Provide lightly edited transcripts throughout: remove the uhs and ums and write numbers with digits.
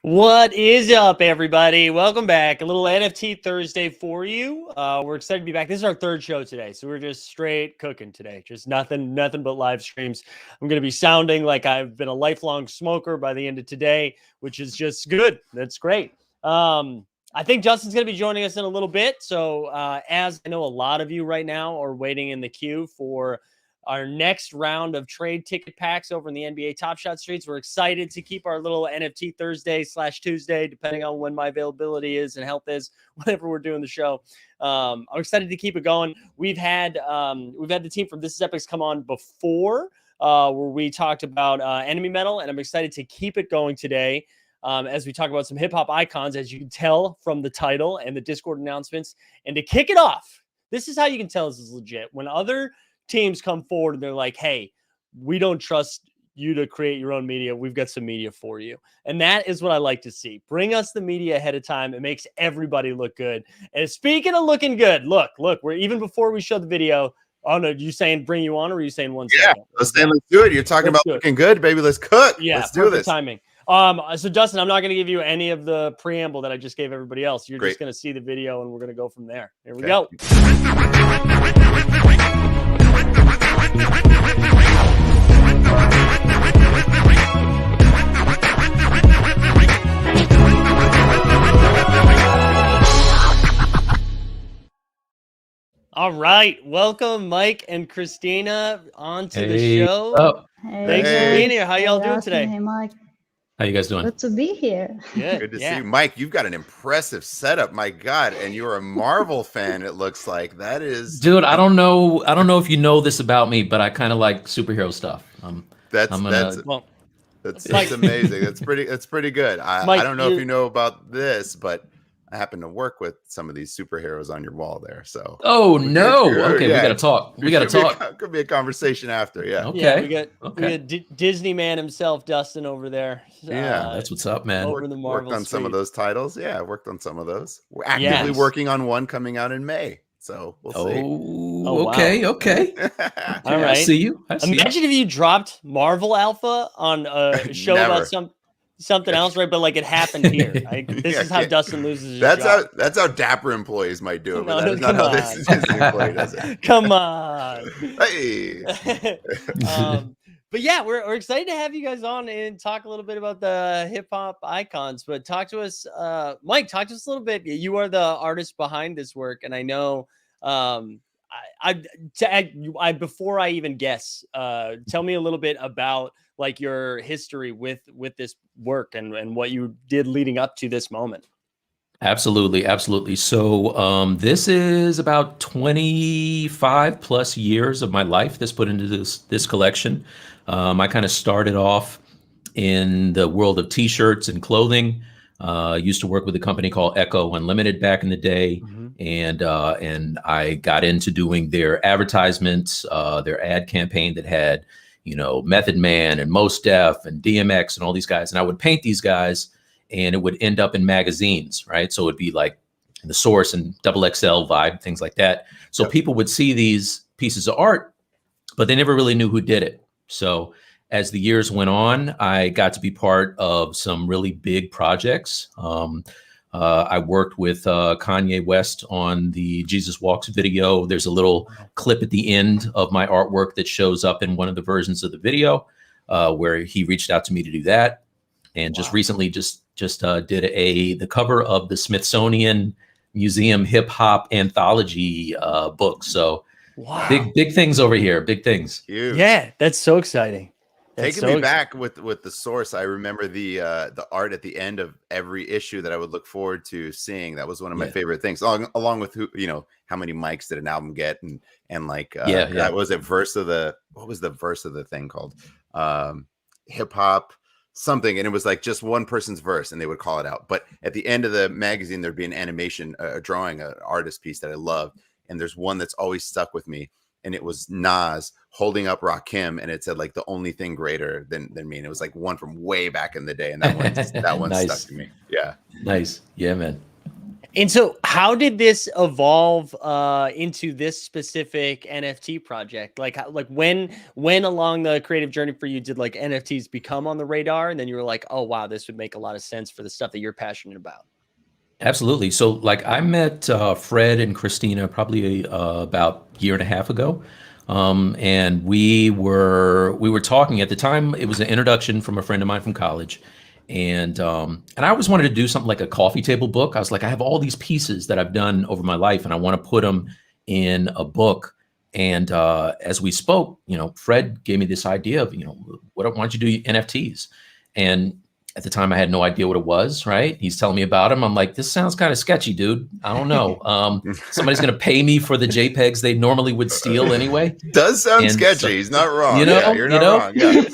What is up, everybody? Welcome back. A little NFT Thursday for you. We're excited to be back. This is our third show today, so we're just straight cooking today. Just nothing but live streams. I'm going to be sounding like I've been a lifelong smoker by the end of today, which is just good. That's great. I think Justin's going to be joining us in a little bit. So, as I know, a lot of you right now are waiting in the queue for our next round of trade ticket packs over in the NBA Top Shot streets. We're excited to keep our little NFT Thursday / Tuesday, depending on when my availability is and health is, whenever we're doing the show. I'm excited to keep it going. We've had the team from This Is Epics come on before, where we talked about Enemy Metal, and I'm excited to keep it going today. As we talk about some hip hop icons, as you can tell from the title and the Discord announcements. And to kick it off, this is how you can tell this is legit. When other teams come forward and they're like, hey, we don't trust you to create your own media. We've got some media for you. And that is what I like to see. Bring us the media ahead of time. It makes everybody look good. And speaking of looking good, look, we're even before we show the video. Oh no, you saying bring you on, or are you saying 1 second? Let's do it. You're talking about looking good, baby. Let's cook. Yeah, let's do this. Timing. So Justin, I'm not going to give you any of the preamble that I just gave everybody else. You're just going to see the video, and we're going to go from there. Here we go. All right, welcome Mike and Christina onto the show. Thanks for being here. How y'all doing today? Hey, Mike. How you guys doing? Good to be here. Good to see you, Mike. You've got an impressive setup, my God, and you're a Marvel fan. It looks like that is, dude. I don't know if you know this about me, but I kind of like superhero stuff. That's amazing. That's pretty good. Mike, I don't know if you know about this, but I happen to work with some of these superheroes on your wall there. So no, okay, we gotta talk. We gotta talk. Could be a conversation after. Yeah. Okay. We got Disney man himself, Dustin, over there. Yeah, that's what's up, man. Over the Marvel worked on suite. some of those titles. Yeah, I worked on some of those. We're actively working on one coming out in May. So we'll see. Okay. All right. I see you. Imagine if you dropped Marvel Alpha on a show about something else, right? But like it happened here. This is how Dustin loses his job. That's how dapper employees might do it, but that is not how this employee does it. Come on. Hey. But yeah, we're excited to have you guys on and talk a little bit about the hip hop icons. But talk to us, Mike. Talk to us a little bit. You are the artist behind this work, and I know. Before I even guess, tell me a little bit about like your history with this work and what you did leading up to this moment. Absolutely. So this is about 25 plus years of my life that's put into this collection. I kind of started off in the world of t-shirts and clothing. Used to work with a company called Echo Unlimited back in the day. And I got into doing their advertisements, their ad campaign that had, Method Man and Mos Def and DMX and all these guys. And I would paint these guys and it would end up in magazines, right? So it'd be like The Source and XXL Vibe, things like that. So people would see these pieces of art, but they never really knew who did it. So as the years went on, I got to be part of some really big projects. I worked with Kanye West on the Jesus Walks video. There's a little clip at the end of my artwork that shows up in one of the versions of the video where he reached out to me to do that. And just recently just did the cover of the Smithsonian Museum Hip Hop Anthology book. So big things over here, big things. Huge. Yeah, that's so exciting. Taking me back with The Source, I remember the art at the end of every issue that I would look forward to seeing. That was one of my favorite things, along with how many mics did an album get, and like that was a verse of what was the verse of the thing called? Hip hop something, and it was like just one person's verse, and they would call it out. But at the end of the magazine, there'd be an animation, a drawing, an artist piece that I loved, and there's one that's always stuck with me. And it was Nas holding up Rakim, and it said like the only thing greater than me. And it was like one from way back in the day, and that one Nice. stuck to me. Yeah, nice. Yeah, man. And so how did this evolve into this specific NFT project? Like when along the creative journey for you did like NFTs become on the radar and then you were like, "Oh wow, this would make a lot of sense for the stuff that you're passionate about." Absolutely. So, like, I met Fred and Christina probably about a year and a half ago, and we were talking at the time. It was an introduction from a friend of mine from college, and I always wanted to do something like a coffee table book. I was like, I have all these pieces that I've done over my life, and I want to put them in a book. And as we spoke, Fred gave me this idea of, why don't you do NFTs? And at the time, I had no idea what it was, right? He's telling me about him. I'm like, this sounds kind of sketchy, dude. I don't know. Somebody's going to pay me for the JPEGs they normally would steal anyway. Does sound And sketchy. so, He's not wrong. you're not wrong. Yeah.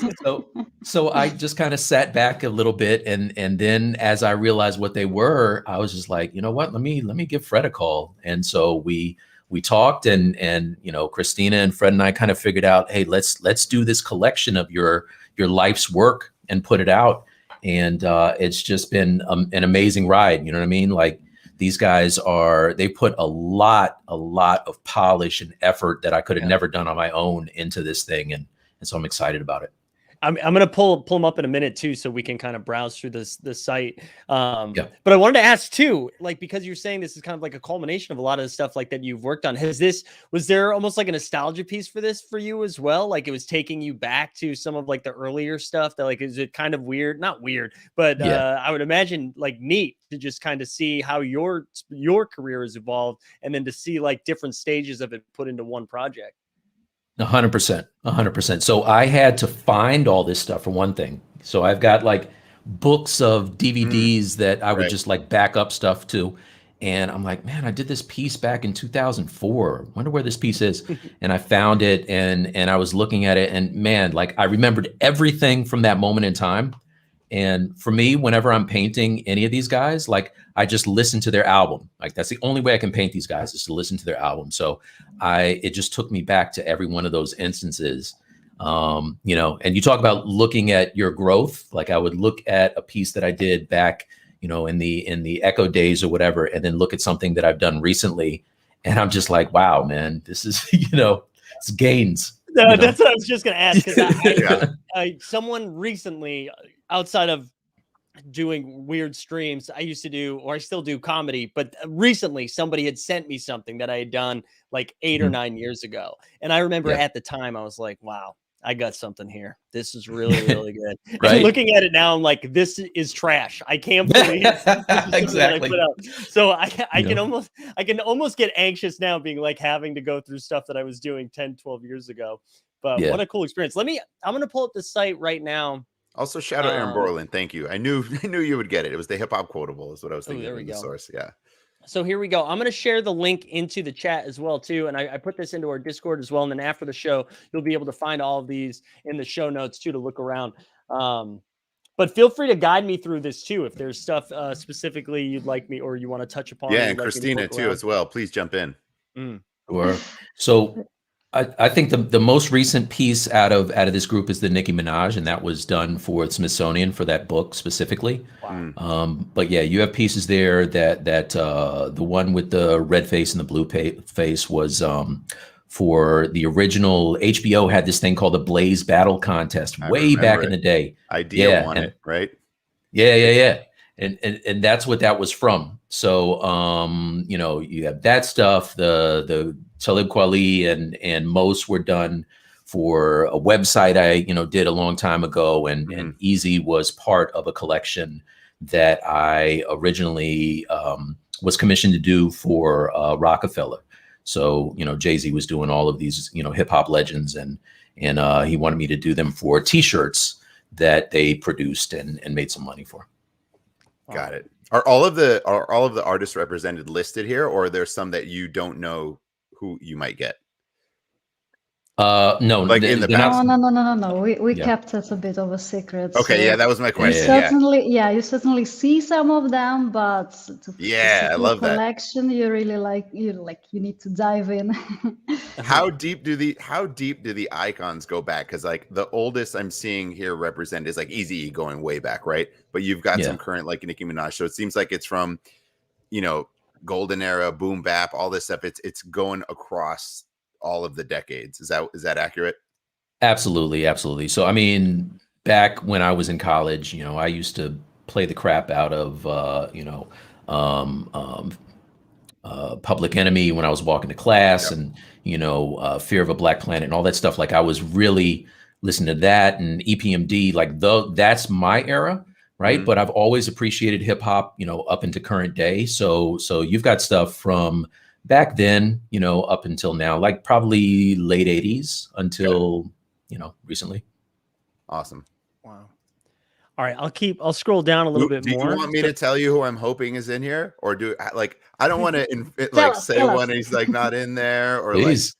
So I just kind of sat back a little bit, and then as I realized what they were, I was just like, you know what? Let me give Fred a call. And so we talked, and Christina and Fred and I kind of figured out, hey, let's do this collection of your life's work and put it out. And it's just been an amazing ride. You know what I mean? Like, these guys they put a lot of polish and effort that I could have never done on my own into this thing. And so I'm excited about it. I'm going to pull them up in a minute too, so we can kind of browse through the site. But I wanted to ask too, like, because you're saying this is kind of like a culmination of a lot of the stuff like that you've worked on. Was there almost like a nostalgia piece for this for you as well? Like, it was taking you back to some of like the earlier stuff that, like, is it kind of weird? Not weird, but I would imagine like neat to just kind of see how your career has evolved, and then to see like different stages of it put into one project. 100%, 100%. So I had to find all this stuff for one thing. So I've got like books of DVDs that I would just like back up stuff to. And I'm like, man, I did this piece back in 2004. Wonder where this piece is. And I found it, and I was looking at it, and man, like, I remembered everything from that moment in time. And for me, whenever I'm painting any of these guys, like, I just listen to their album. Like, that's the only way I can paint these guys, is to listen to their album. So it just took me back to every one of those instances. And you talk about looking at your growth. Like, I would look at a piece that I did back, in the Echo days or whatever, and then look at something that I've done recently. And I'm just like, wow, man, this is, it's gains. No, that's what I was just going to ask. Because someone recently, outside of doing weird streams, I used to do, or I still do, comedy, but recently somebody had sent me something that I had done like 8 or 9 years ago. And I remember at the time I was like, wow, I got something here. This is really, really good. Right? Looking at it now, I'm like, this is trash. I can't believe exactly. I put out. So I can almost get anxious now, being like having to go through stuff that I was doing 10, 12 years ago. But what a cool experience. I'm going to pull up the site right now. Also, shout out Aaron Borland. Thank you. I knew you would get it. It was the hip hop quotable, is what I was thinking. There we go. The source. Yeah. So here we go. I'm going to share the link into the chat as well too, and I put this into our Discord as well. And then after the show, you'll be able to find all of these in the show notes too, to look around. But feel free to guide me through this too, if there's stuff specifically you'd like me, or you want to touch upon. Yeah, and Christina too as well. Please jump in. Sure. So I think the most recent piece out of this group is the Nicki Minaj, and that was done for the Smithsonian for that book specifically. Wow. But yeah, you have pieces there that the one with the red face and the blue face was for the original. HBO had this thing called the Blaze Battle Contest way back in the day. Idea won it, right? Yeah. And that's what that was from. So you have that stuff. The Talib Kweli and Mos were done for a website I did a long time ago, and Easy was part of a collection that I originally was commissioned to do for Rockefeller. So Jay-Z was doing all of these hip hop legends, and he wanted me to do them for T-shirts that they produced and made some money for. Got it. Are all of the artists represented listed here, or are there some that you don't know who you might get? No, like in the past. No. We kept it a bit of a secret. Okay, so that was my question. You certainly see some of them, but I love that collection. You really you need to dive in. How deep do the icons go back? Because like the oldest I'm seeing here represented is like Eazy-E, going way back, right? But you've got some current, like Nicki Minaj. So it seems like it's from golden era, boom bap, all this stuff. It's going across all of the decades. Is that accurate? Absolutely, absolutely. So I mean, back when I was in college, I used to play the crap out of um, um, Public Enemy when I was walking to class, Yep. and Fear of a Black Planet and all that stuff. Like I was really listening to that and EPMD. Like that's my era, right? Mhm. But I've always appreciated hip hop, up into current day. So you've got stuff from back then, up until now, like probably late '80s until recently. Awesome. Wow. All right, I'll scroll down a little bit Do more. you want me to tell you who I'm hoping is in here, or I don't want to say tell one us. he's like not in there, or Please.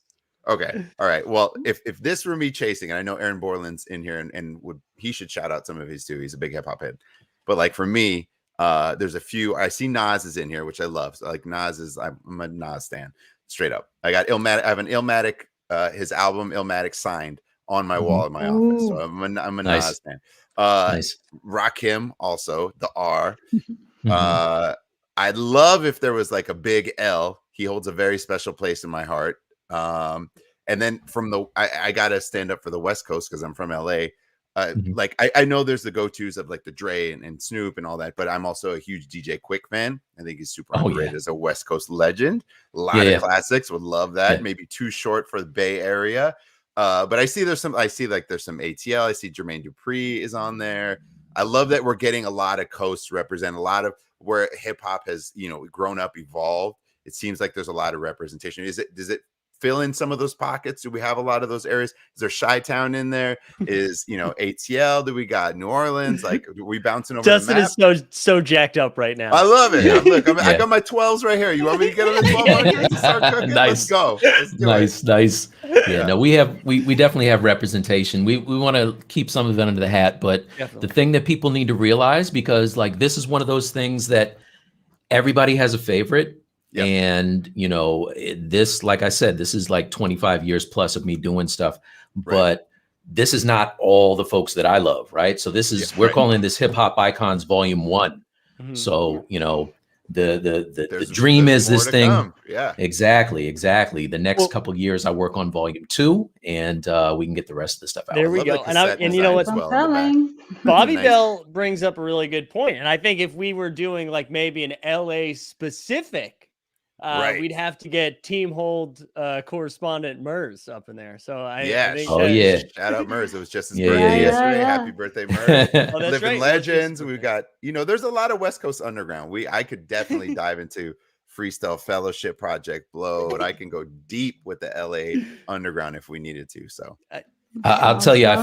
okay, all right. Well, if this were me chasing, and I know Aaron Borland's in here, and he should shout out some of his too. He's a big hip hop head, but like for me, there's a few. I see Nas is in here, which I love. So like Nas is, I'm a Nas stan, straight up. I got Illmatic. I have an Illmatic, his album Illmatic signed on my wall in my office. So I'm a Nice. Nas fan. Nice. Rakim also, the R. Mhm. I'd love if there was like a big L. He holds a very special place in my heart. And then I gotta stand up for the West Coast because I'm from LA. Mhm. Like I know there's the go-tos of like the Dre and Snoop and all that, but I'm also a huge DJ Quick fan. I think he's super Oh, underrated yeah. as a West Coast legend. A lot Yeah, of yeah. classics. Would love that. Yeah. Maybe Too Short for the Bay Area. But I see there's some ATL. I see Jermaine Dupri is on there. I love that we're getting a lot of coasts represent, a lot of where hip hop has, grown up, evolved. It seems like there's a lot of representation. Does it fill in some of those pockets? Do we have a lot of those areas? Is there Chi-Town in there? Is ATL? Do we got New Orleans? Like, are we bouncing over Justin the map? is so jacked up right now. I love it. Yeah. I got my 12s right here. You want me to get on the 1200s to start cooking? Nice. Let's go. Let's do it. Nice. Yeah, Yeah. no, we definitely have representation. We want to keep some of it under the hat, but Definitely. the thing that people need to realize, because like this is one of those things that everybody has a favorite. Yep. And this, like I said, this is like 25 years plus of me doing stuff, but this is not all the folks that I love, right? So this is, we're calling this Hip Hop Icons Volume 1. Mhm. So, the dream is this thing. Come. Yeah, Exactly. The next couple of years I work on Volume 2, and we can get the rest of the stuff out. There we go. And you know what? Bobby Bell brings up a really good point. And I think if we were doing like maybe an LA specific, we'd have to get Team Hold correspondent Mers up in there. So I think shout out Mers. It was just his Yeah, birthday yeah. yesterday. Yeah. Happy birthday, Mers. Oh, that's Living right. legends. We've got, there's a lot of West Coast underground. I could definitely dive into Freestyle Fellowship, Project Blow. I can go deep with the LA underground if we needed to. So I'll tell you, I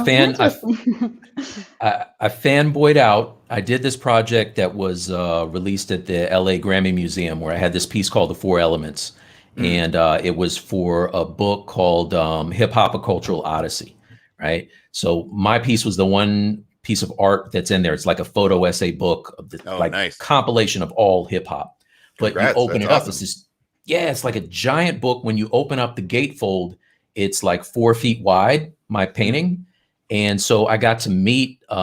fanboyed out. I did this project that was released at the LA Grammy Museum, where I had this piece called The Four Elements. And it was for a book called Hip Hop: A Cultural Odyssey, right? So my piece was the one piece of art that's in there. It's like a photo essay book of the nice. compilation of all hip hop. But Congrats, you open it that's up, awesome. it's like a giant book. When you open up the gatefold, it's like 4 feet wide, my painting. And so I got to meet a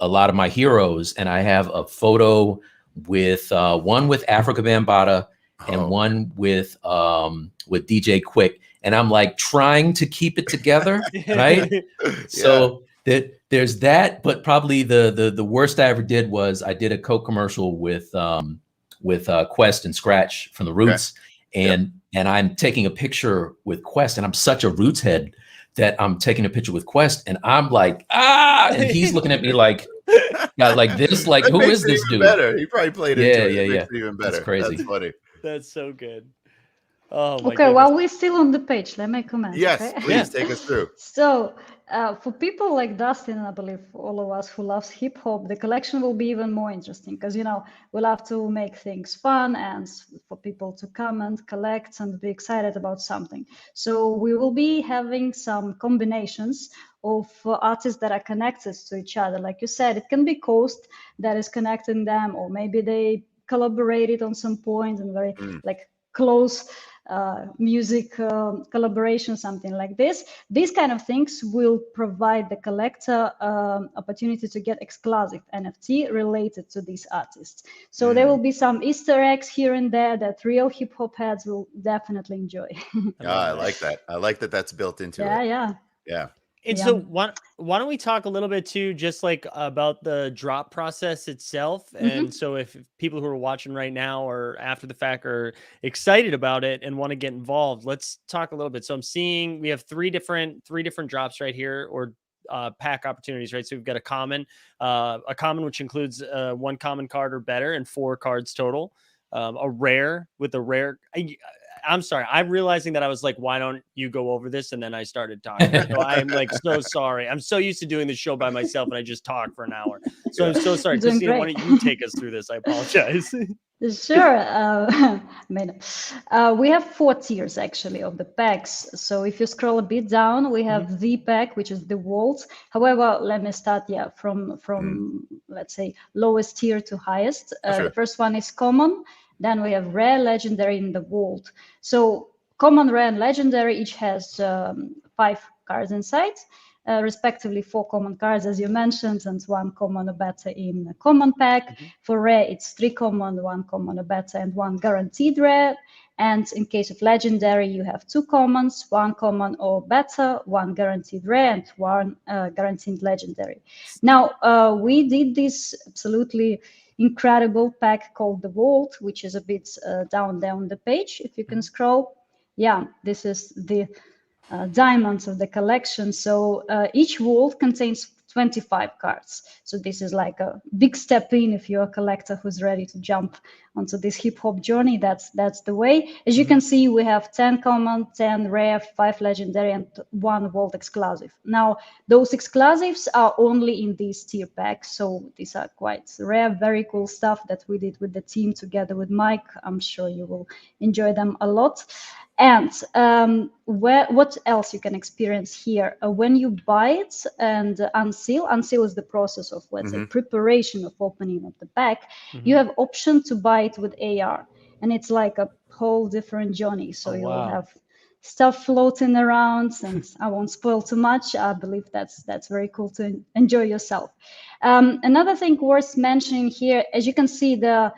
lot of my heroes, and I have a photo with one with Africa Bambaataa and one with DJ Quick. And I'm like trying to keep it together, right? So there's that, but probably the worst I ever did was I did a Coke commercial with Quest and Scratch from the Roots. And I'm taking a picture with Quest, and I'm such a Roots head that I'm taking a picture with Quest, and I'm like, and he's looking at me like this, like, who is this dude? Better. He probably played into it. It makes it even better. That's crazy. That's funny. That's so good. Oh my Okay, while we're still on the page, let me comment. Yes, okay? please take us through. So, for people like Dustin, and I believe all of us who loves hip hop, the collection will be even more interesting because we love to make things fun and for people to come and collect and be excited about something. So we will be having some combinations of artists that are connected to each other. Like you said, it can be Coast that is connecting them, or maybe they collaborated on some point and very like close music collaboration, something like this. These kind of things will provide the collector opportunity to get exclusive NFT related to these artists. So there will be some Easter eggs here and there that real hip hop heads will definitely enjoy. I like that. I like that that's built into it. Yeah. And so why don't we talk a little bit too, just like about the drop process itself? And so if people who are watching right now or after the fact are excited about it and want to get involved, let's talk a little bit. So I'm seeing we have three different drops right here, or pack opportunities, right? So we've got a common, which includes one common card or better and 4 cards total. A rare with a rare. I'm sorry. I'm realizing that I was like, why don't you go over this? And then I started talking. So I'm like, so sorry. I'm so used to doing this show by myself and I just talk for an hour. So I'm so sorry. Christina, why don't you take us through this? I apologize. Sure. We have 4 tiers actually of the packs. So if you scroll a bit down, we have the pack, which is the vault. However, let me start from let's say lowest tier to highest. The first one is common. Then we have rare, legendary in the vault. So common, rare, and legendary each has 5 cards inside. Respectively 4 common cards, as you mentioned, and 1 common, a better in a common pack. For rare, it's 3 common, 1 common, a better, and 1 guaranteed rare. And in case of legendary, you have 2 commons, 1 common or better, 1 guaranteed rare, and 1 guaranteed legendary. Now, we did this absolutely incredible pack called the Vault, which is a bit down the page, if you can scroll. Yeah, this is the diamonds of the collection. So each vault contains 25 cards. So this is like a big step in if you're a collector who's ready to jump onto this hip hop journey. That's the way. As you can see, we have 10 common, 10 rare, 5 legendary, and 1 vault exclusive. Now, those exclusives are only in these tier packs. So these are quite rare, very cool stuff that we did with the team together with Mike. I'm sure you will enjoy them a lot. And what else you can experience here? When you buy it and unseal is the process of, let's say, preparation of opening of the pack. You have option to buy it with AR, and it's like a whole different journey. So you'll have stuff floating around, and I won't spoil too much. I believe that's very cool to enjoy yourself. Another thing worth mentioning here, as you can see, the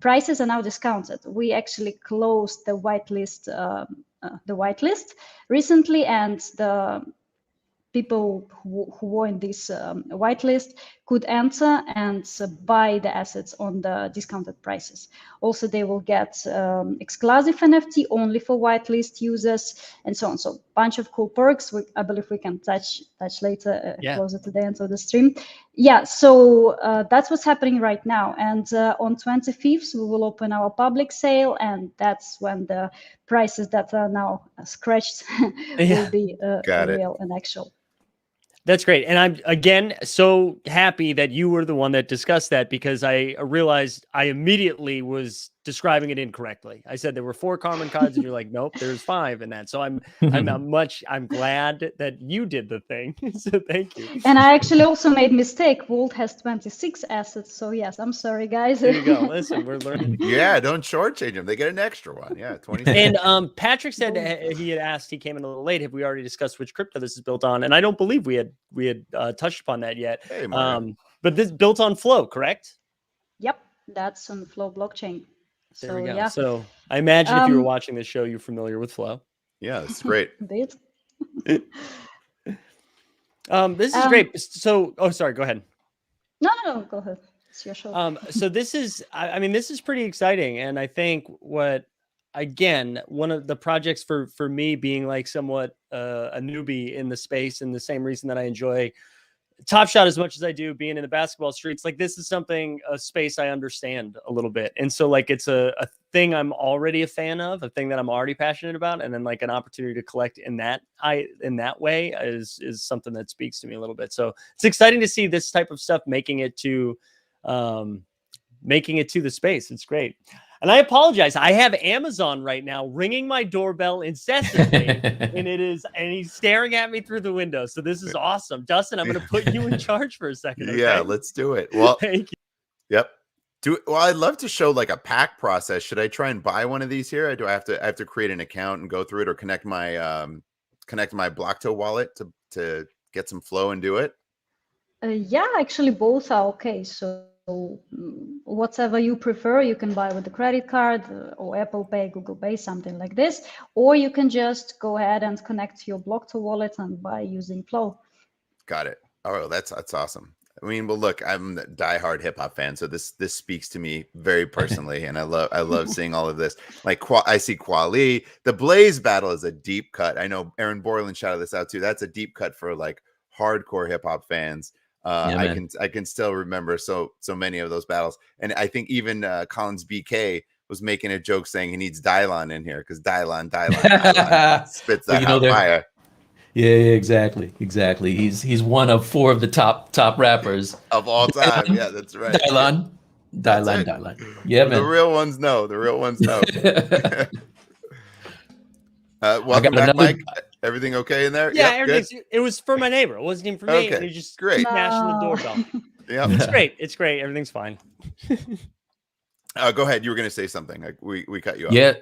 prices are now discounted. We actually closed the whitelist recently, and the people who were in this whitelist could enter and buy the assets on the discounted prices. Also, they will get exclusive NFT only for whitelist users, and so on. So, bunch of cool perks. I believe we can touch later, closer to the end of the stream. Yeah, so that's what's happening right now. And on 25th, we will open our public sale, and that's when the prices that are now scratched will be real and actual. That's great. And I'm, again, so happy that you were the one that discussed that, because I realized I immediately was describing it incorrectly. I said there were 4 common cards and you're like, nope, there's 5 in that. So I'm glad that you did the thing. So thank you. And I actually also made mistake. Vault has 26 assets. So yes, I'm sorry, guys. There you go. Listen, we're learning. Yeah, don't shortchange them. They get an extra one. Yeah, 26. And Patrick said he had asked, he came in a little late, have we already discussed which crypto this is built on? And I don't believe we had touched upon that yet. Hey, but this built on Flow, correct? Yep, that's on Flow blockchain. There we go. Yeah. So I imagine if you were watching this show, you're familiar with Flow. Yeah, it's great. This is great. So, sorry, go ahead. No, go ahead. It's your show. So this is, I mean, this is pretty exciting. And I think again, one of the projects for me being like somewhat a newbie in the space, and the same reason that I enjoy Top Shot as much as I do being in the basketball streets, like this is a space I understand a little bit. And so like, it's a thing I'm already a fan of, a thing that I'm already passionate about. And then like an opportunity to collect in that way is something that speaks to me a little bit. So it's exciting to see this type of stuff making it to the space. It's great. And I apologize. I have Amazon right now ringing my doorbell incessantly, and he's staring at me through the window. So this is awesome. Dustin, I'm going to put you in charge for a second. Okay? Yeah, let's do it. Well, thank you. Yep. Well, I'd love to show like a pack process. Should I try and buy one of these here? Or do I have to create an account and go through it, or connect my Blockto wallet to get some flow and do it? Yeah, actually both are okay. So whatever you prefer, you can buy with the credit card or Apple Pay, Google Pay, something like this, or you can just go ahead and connect your Blockto wallet and buy using Flow. Got it. Oh, that's awesome. I mean, well, look, I'm a diehard hip hop fan, so this speaks to me very personally, and I love seeing all of this. Like, I see Quali. The Blaze battle is a deep cut. I know Aaron Borland shouted this out too. That's a deep cut for like hardcore hip hop fans. I can still remember so many of those battles, and I think even Collins BK was making a joke saying he needs Dylon in here because Dylon spits that hot fire. Yeah, exactly. He's one of 4 of the top rappers of all time. Yeah, that's right. Dylon. Yeah, man. The real ones know. Welcome back, Mike. Everything okay in there? Yeah, everything's. It was for my neighbor. It wasn't even for me. Okay, and he just great. Smashing the doorbell. Yeah, It's great. Everything's fine. Go ahead. You were going to say something. We cut you off. Yeah.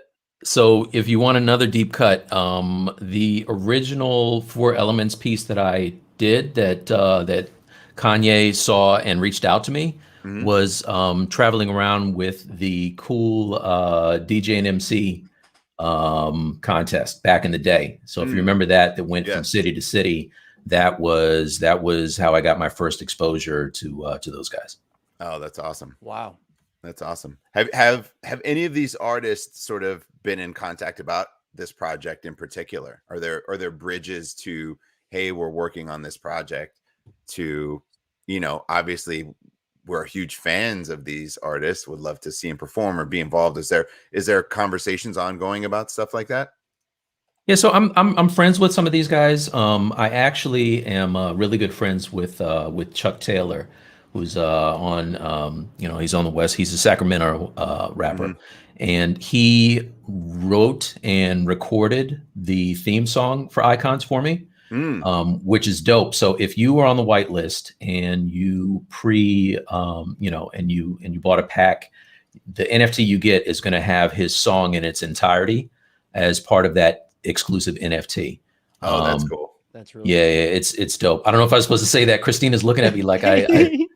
So if you want another deep cut, the original 4 Elements piece that I did that Kanye saw and reached out to me was traveling around with the cool DJ and MC contest back in the day. So if you remember that went from city to city, that was how I got my first exposure to those guys. Oh, that's awesome. Wow. That's awesome. Have any of these artists sort of been in contact about this project in particular? Are there bridges to, hey, we're working on this project, to, obviously we're huge fans of these artists, would love to see them perform or be involved. Is there conversations ongoing about stuff like that? Yeah, so I'm friends with some of these guys. I actually am really good friends with Chuck Taylor, who's on he's on the West. He's a Sacramento rapper, and he wrote and recorded the theme song for Icons for me, which is dope. So if you were on the whitelist and you and you bought a pack, the NFT you get is going to have his song in its entirety as part of that exclusive NFT. Oh, that's cool. That's really cool. It's dope. I don't know if I was supposed to say that. Christina's looking at me like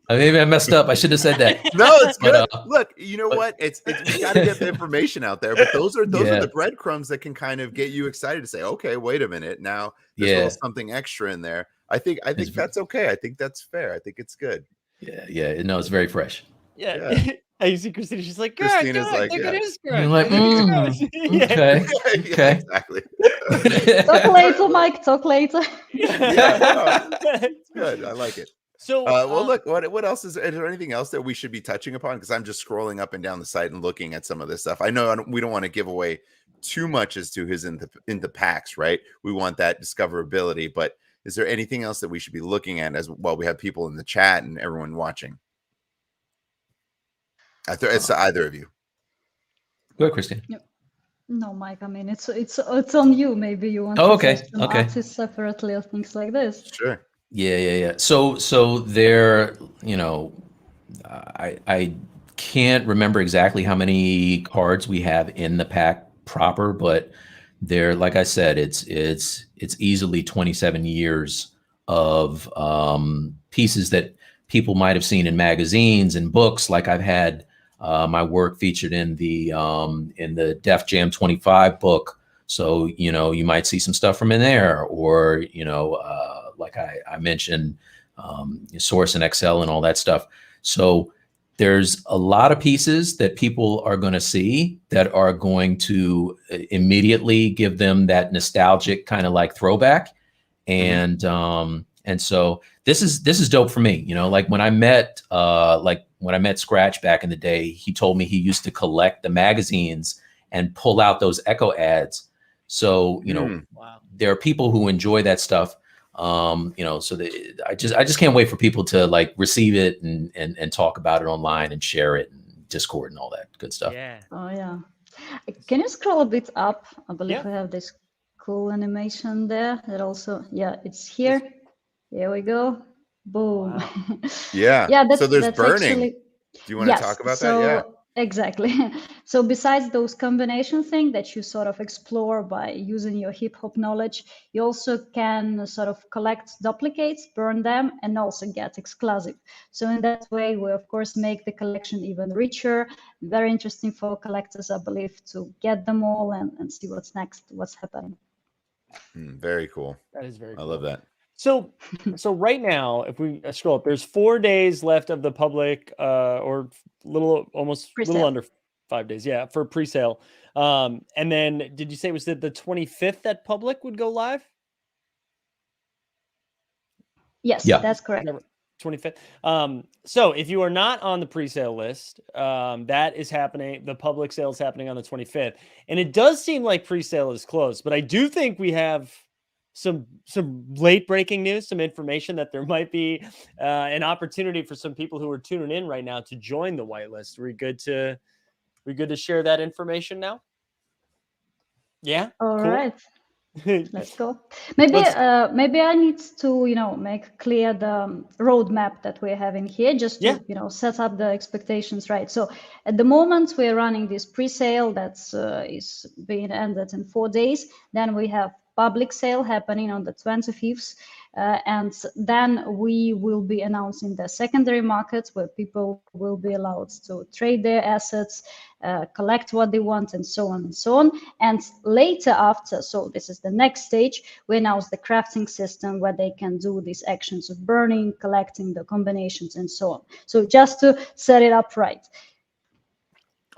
maybe I messed up. I should have said that. No, it's good. Look, you know what? We got to get the information out there. But those are the breadcrumbs that can kind of get you excited to say, okay, wait a minute. Now there's a little something extra in there. I think that's okay. I think that's fair. I think it's good. Yeah. No, it's very fresh. Yeah. You see Christina, she's like, good, Christina's good. Like, Look yeah. at his You're like, okay. Yeah, exactly. Talk later, Mike. Talk later. It's good. I like it. So, well, look, what else is there anything else that we should be touching upon? Because I'm just scrolling up and down the site and looking at some of this stuff. I know we don't want to give away too much as to his into packs, right? We want that discoverability, but is there anything else that we should be looking at as well? We have people in the chat and everyone watching. It's to either of you. Go ahead, Christine. No, Mike. I mean, it's on you. Maybe you want to say some artists separately or things like this. Sure. Yeah. So there, I can't remember exactly how many cards we have in the pack proper, but there, like I said, it's easily 27 years of pieces that people might have seen in magazines and books. Like I've had my work featured in the Def Jam 25 book. So, you might see some stuff from in there, or, like I mentioned, Source and Excel and all that stuff. So there's a lot of pieces that people are going to see that are going to immediately give them that nostalgic kind of like throwback. And so this is dope for me. Like when I met Scratch back in the day, he told me he used to collect the magazines and pull out those Echo ads. So, wow. There are people who enjoy that stuff. So I just can't wait for people to like receive it and talk about it online and share it and Discord and all that good stuff. Yeah. Oh yeah. Can you scroll a bit up? I believe we have this cool animation there. That also, it's here. Here we go. Boom. Wow. Yeah. That's so there's that's burning. Actually, Do you want to talk about that? Yeah. Exactly. So besides those combination things that you sort of explore by using your hip hop knowledge, you also can sort of collect duplicates, burn them, and also get exclusive. So in that way, we of course make the collection even richer, very interesting for collectors, I believe, to get them all and see what's next, what's happening. Very cool. That is very cool. I love that. So right now, if we scroll up, there's 4 days left of the public, or almost a little under 5 days, yeah, for pre-sale. And then, did you say was it the 25th that public would go live? Yes, yeah, that's correct. 25th. So if you are not on the pre-sale list, that is happening. The public sale is happening on the 25th, and it does seem like pre-sale is closed. But I do think we have some late breaking news, some information that there might be an opportunity for some people who are tuning in right now to join the whitelist. We good to share that information now? Yeah. All cool. Right. Let's go. Maybe I need to make clear the roadmap that we're having here, just to set up the expectations right. So at the moment we're running this pre-sale that's is being ended in 4 days. Then we have public sale happening on the 25th, and then we will be announcing the secondary markets where people will be allowed to trade their assets, collect what they want, and so on and so on. And later after, so this is the next stage, we announce the crafting system where they can do these actions of burning, collecting the combinations, and so on. So just to set it up right.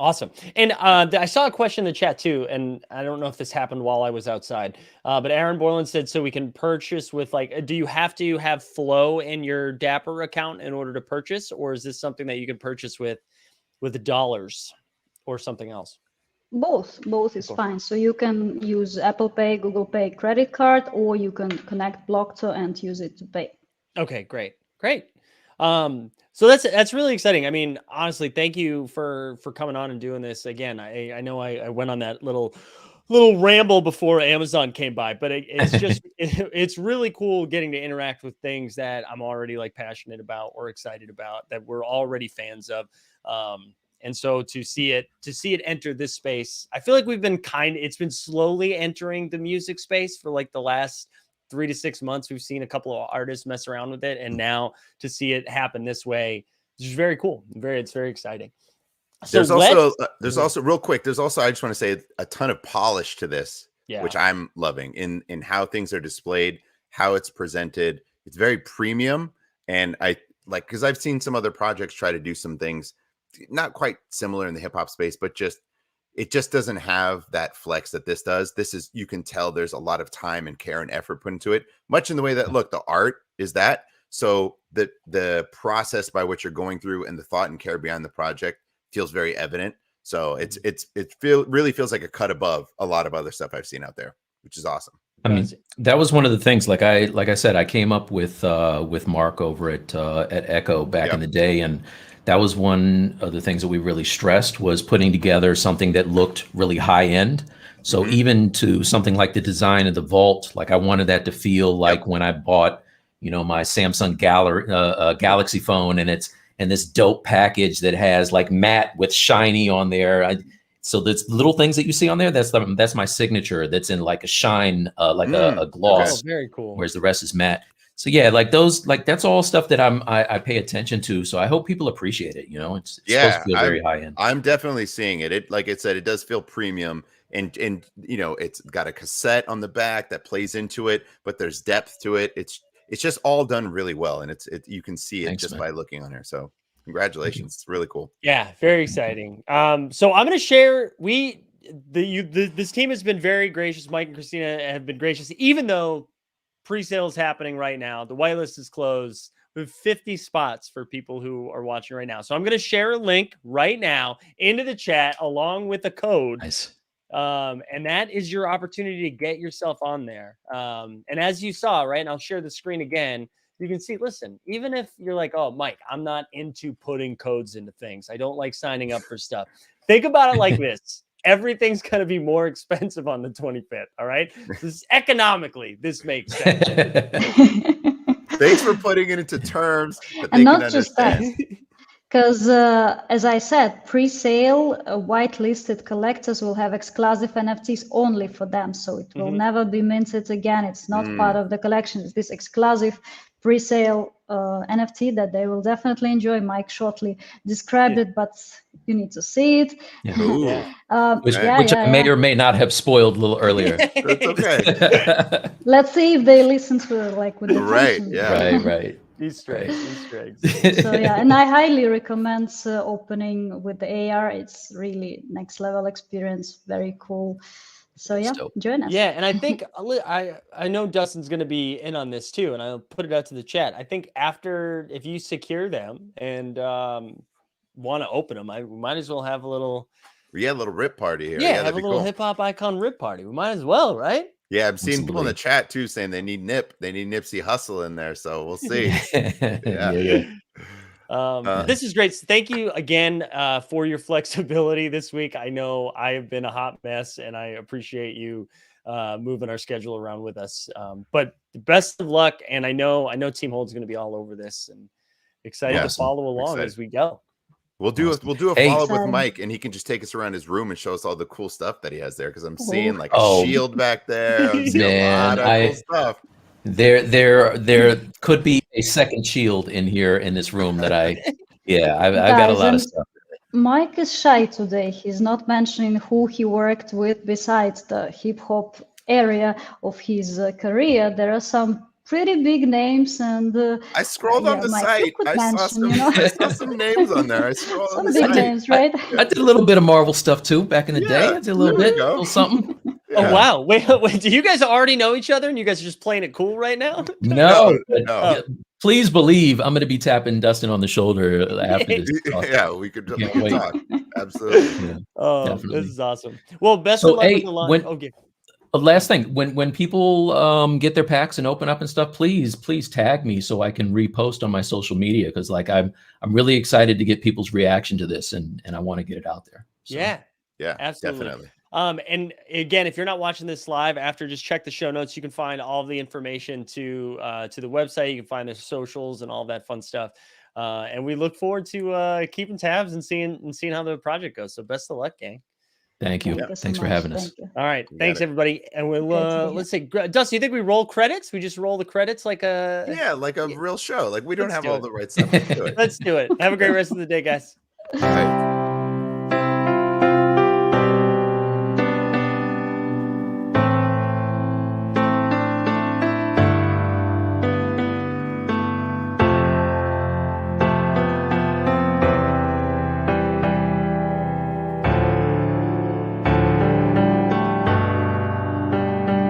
Awesome. And I saw a question in the chat too, and I don't know if this happened while I was outside, but Aaron Borland said, so we can purchase with do you have to have Flow in your Dapper account in order to purchase, or is this something that you can purchase with dollars or something else? Both is fine. So you can use Apple Pay, Google Pay, credit card, or you can connect Blockto and use it to pay. Okay, great. So that's really exciting. I mean, honestly, thank you for coming on and doing this again. I know I went on that little ramble before Amazon came by, but it's just it's really cool getting to interact with things that I'm already passionate about or excited about, that we're already fans of. And so to see it enter this space, I feel like it's been slowly entering the music space for the last 3 to 6 months. We've seen a couple of artists mess around with it, and now to see it happen this way is very cool. It's very exciting. So there's also real quick. There's also, I just want to say, a ton of polish to this, which I'm loving in how things are displayed, how it's presented. It's very premium, and because I've seen some other projects try to do some things not quite similar in the hip hop space, but it just doesn't have that flex that this does. You can tell there's a lot of time and care and effort put into it, much in the way that, look, the art is that. So the process by which you're going through and the thought and care behind the project feels very evident. So it really feels like a cut above a lot of other stuff I've seen out there, which is awesome. I mean, that was one of the things, like I said, I came up with Mark over at Echo back in the day, and that was one of the things that we really stressed, was putting together something that looked really high end. So even to something like the design of the vault, I wanted that to feel like when I bought, my Samsung Galaxy phone, and this dope package that has matte with shiny on there. So there's little things that you see on there. That's my signature. That's in a shine, a gloss. Oh, very cool. Whereas the rest is matte. So yeah, that's all stuff that I pay attention to. So I hope people appreciate it. It's supposed to feel very high end. I'm definitely seeing it. It, like I said, it does feel premium, and it's got a cassette on the back that plays into it, but there's depth to it. It's just all done really well, and you can see it by looking on here. So congratulations, it's really cool. Yeah, very exciting. So I'm going to share. This team has been very gracious. Mike and Christina have been gracious, even though pre-sale is happening right now. The whitelist is closed. We have 50 spots for people who are watching right now. So I'm going to share a link right now into the chat along with a code. Nice. And that is your opportunity to get yourself on there. And as you saw, right, and I'll share the screen again, you can see, listen, even if you're like, oh, Mike, I'm not into putting codes into things. I don't like signing up for stuff. Think about it like this. Everything's going to be more expensive on the 25th. All right. Economically, this makes sense. Thanks for putting it into terms that they and can not just understand. that. Because as I said, pre-sale, whitelisted collectors will have exclusive NFTs only for them. So it will never be minted again. It's not part of the collection. It's this exclusive pre-sale NFT that they will definitely enjoy. Mike shortly described it, but you need to see it. Which I may or may not have spoiled a little earlier. It's okay. Let's see if they listen to with attention. Right. Easter eggs. So yeah, and I highly recommend opening with the AR. It's really next level experience. Very cool. So yeah, join us. Yeah, and I think I know Dustin's going to be in on this too, and I'll put it out to the chat. I think if you secure them and want to open them, I might as well have a little rip party here. Yeah, have a little hip hop icon rip party. We might as well, right? Yeah, I'm seeing people in the chat too saying they need Nipsey Hussle in there, so we'll see. This is great. Thank you again for your flexibility this week. I know I have been a hot mess, and I appreciate you moving our schedule around with us. But best of luck, and I know Team Hold's going to be all over this, and excited to follow along as we go. We'll do a follow-up with Mike, and he can just take us around his room and show us all the cool stuff that he has there. Because I'm seeing like a shield back there. I'm seeing a lot of cool stuff. There could be a second shield in here in this room that I've got a lot of stuff. Mike is shy today. He's not mentioning who he worked with besides the hip hop area of his career. There are some pretty big names, and I scrolled on the site. I saw some names on there. I scrolled on the site. Big names, right? I did a little bit of Marvel stuff too back in the day. I did a little something. Oh wow! Wait, do you guys already know each other, and you guys are just playing it cool right now? No. Please believe I'm going to be tapping Dustin on the shoulder after this. Yeah, we could talk. Absolutely. This is awesome. Well, best of luck with the launch. Last thing, when people get their packs and open up and stuff, please tag me so I can repost on my social media, because I'm really excited to get people's reaction to this, and I want to get it out there. So. Yeah, absolutely. Definitely. And again, if you're not watching this live after, just check the show notes. You can find all the information to the website. You can find the socials and all that fun stuff. And we look forward to keeping tabs and seeing how the project goes. So best of luck, gang. Thank you. Thanks for having us. All right. Thanks, everybody. And we'll let's say, Dustin, you think we roll credits? We just roll the credits like a real show. Like we don't have all the right stuff. Let's do it. Let's do it. Have a great rest of the day, guys. All right.